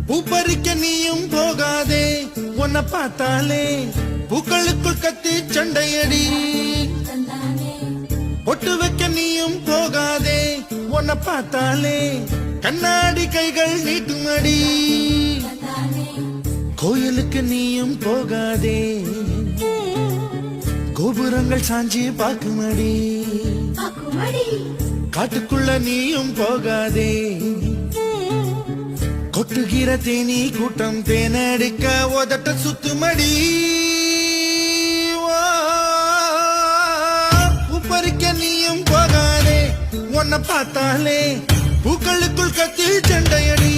பூப்பறிக்க நீயும் போகாதே, உன்னை பார்த்தாலே பூக்களுக்குள் கத்தி சண்டையடி. பொட்டு வைக்க நீயும் போகாதே, உன்னை பார்த்தாலே கண்ணாடி கைகள் நீட்டுமடி. கோயிலுக்கு நீயும் போகாதே, கோபுரங்கள் சாஞ்சி பாக்குமடி. காட்டுக்குள்ள நீயும் போகாதே, கொட்டுகிற தேனி கூட்டம் தேனடிக்க உதட்ட சுத்துமடி. பூப்பறிக்க நீயும் போகாதே, உன்னை பார்த்தாலே பூக்களுக்குள் கத்தி சண்டையடி.